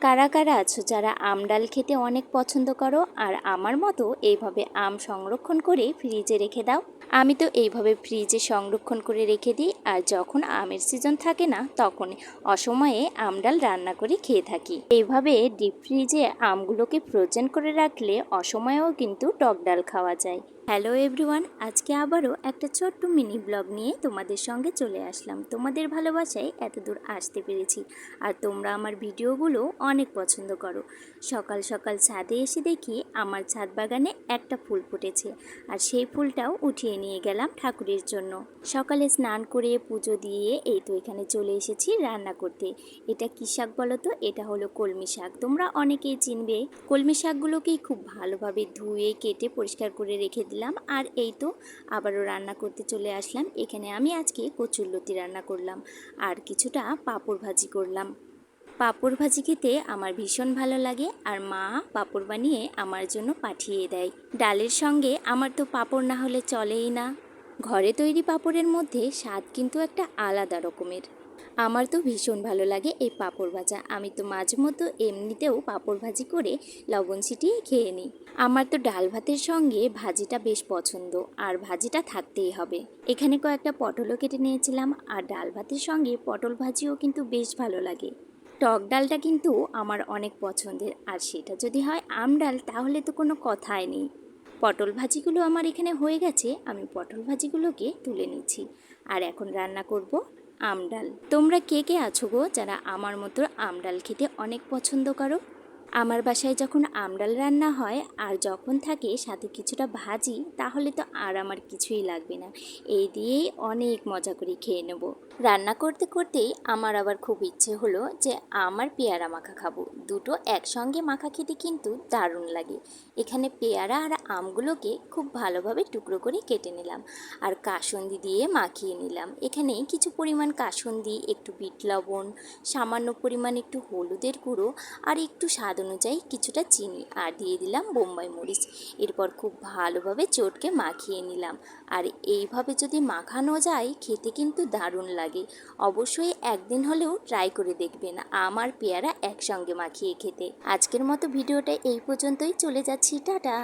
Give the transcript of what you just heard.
কারা কারা আছো যারা আম ডাল খেতে অনেক পছন্দ করো আর আমার মতো এইভাবে আম সংরক্ষণ করে ফ্রিজে রেখে দাও? আমি তো এইভাবে ফ্রিজে সংরক্ষণ করে রেখে দিই, আর যখন আমের সিজন থাকে না তখন অসময়ে আম ডাল রান্না করে খেয়ে থাকি। এইভাবে ডিপ ফ্রিজে আমগুলোকে ফ্রোজেন করে রাখলে অসময়েও কিন্তু টক ডাল খাওয়া যায়। হ্যালো এভরিওয়ান, আজকে আবারও একটা ছোট্ট মিনি ব্লগ নিয়ে তোমাদের সঙ্গে চলে আসলাম। তোমাদের ভালোবাসায় এত দূর আসতে পেরেছি, আর তোমরা আমার ভিডিওগুলো অনেক পছন্দ করো। সকাল সকাল ছাদে এসে দেখি আমার ছাদ বাগানে একটা ফুল ফুটেছে, আর সেই ফুলটাও উঠিয়ে নিয়ে গেলাম ঠাকুরের জন্য। সকালে স্নান করে পুজো দিয়ে এই তো এখানে চলে এসেছি রান্না করতে। এটা কী শাক বলো তো? এটা হলো কলমি শাক। তোমরা অনেকেই চিনবে। কলমি শাকগুলোকেই খুব ভালোভাবে ধুয়ে কেটে পরিষ্কার করে রেখে দিলাম, আর এই তো আবারও রান্না করতে চলে আসলাম। এখানে আমি আজকে কচুরলতি রান্না করলাম আর কিছুটা পাঁপড় ভাজি করলাম। পাঁপড় ভাজি খেতে আমার ভীষণ ভালো লাগে, আর মা পাঁপড় বানিয়ে আমার জন্য পাঠিয়ে দেয়। ডালের সঙ্গে আমার তো পাঁপড় না হলে চলেই না। ঘরে তৈরি পাঁপড়ের মধ্যে স্বাদ কিন্তু একটা আলাদা রকমের। আমার তো ভীষণ ভালো লাগে এই পাঁপড় ভাজা। আমি তো মাঝে মতো এমনিতেও পাঁপড় ভাজি করে লবণ ছিটিয়ে খেয়ে নিই। আমার তো ডাল ভাতের সঙ্গে ভাজিটা বেশ পছন্দ, আর ভাজিটা থাকতেই হবে। এখানে কয়েকটা পটলও কেটে নিয়েছিলাম, আর ডাল ভাতের সঙ্গে পটল ভাজিও কিন্তু বেশ ভালো লাগে। টক ডালটা কিন্তু আমার অনেক পছন্দের, আর সেটা যদি হয় আম ডাল তাহলে তো কোনো কথাই নেই। পটল ভাজিগুলো আমার এখানে হয়ে গেছে, আমি পটল ভাজিগুলোকে তুলে নিচ্ছি। আর এখন রান্না করব আম ডাল। তোমরা কে কে আছো গো যারা আমার মতো আম ডাল খেতে অনেক পছন্দ করো? আমার বাসায় যখন আম ডাল রান্না হয় আর যখন থাকে সাথে কিছুটা ভাজি, তাহলে তো আর আমার কিছুই লাগবে না। এই দিয়েই অনেক মজা করে খেয়ে নেব। রান্না করতে করতেই আমার আবার খুব ইচ্ছে হলো যে আমার পেয়ারা মাখা খাবো। দুটো একসঙ্গে মাখা খেতে কিন্তু দারুণ লাগে। এখানে পেয়ারা আর আমগুলোকে খুব ভালোভাবে টুকরো করে কেটে নিলাম, আর কাসুন্দি দিয়ে মাখিয়ে নিলাম। এখানে কিছু পরিমাণ কাসুন্দি, একটু বিট লবণ, সামান্য পরিমাণ একটু হলুদের গুঁড়ো, আর একটু স্বাদ অনুযায়ী কিছুটা চিনি, আর দিয়ে দিলাম বোম্বাই মরিচ। এরপর খুব ভালোভাবে চটকে মাখিয়ে নিলাম। আর এইভাবে যদি মাখানো যায় খেতে কিন্তু দারুণ লাগে। অবশ্যই একদিন হলেও ট্রাই করে দেখবেন আমার পেয়ারা একসঙ্গে মাখিয়ে খেতে। আজকের মতো ভিডিওটা এই পর্যন্তই, চলে যাচ্ছি, টাটা।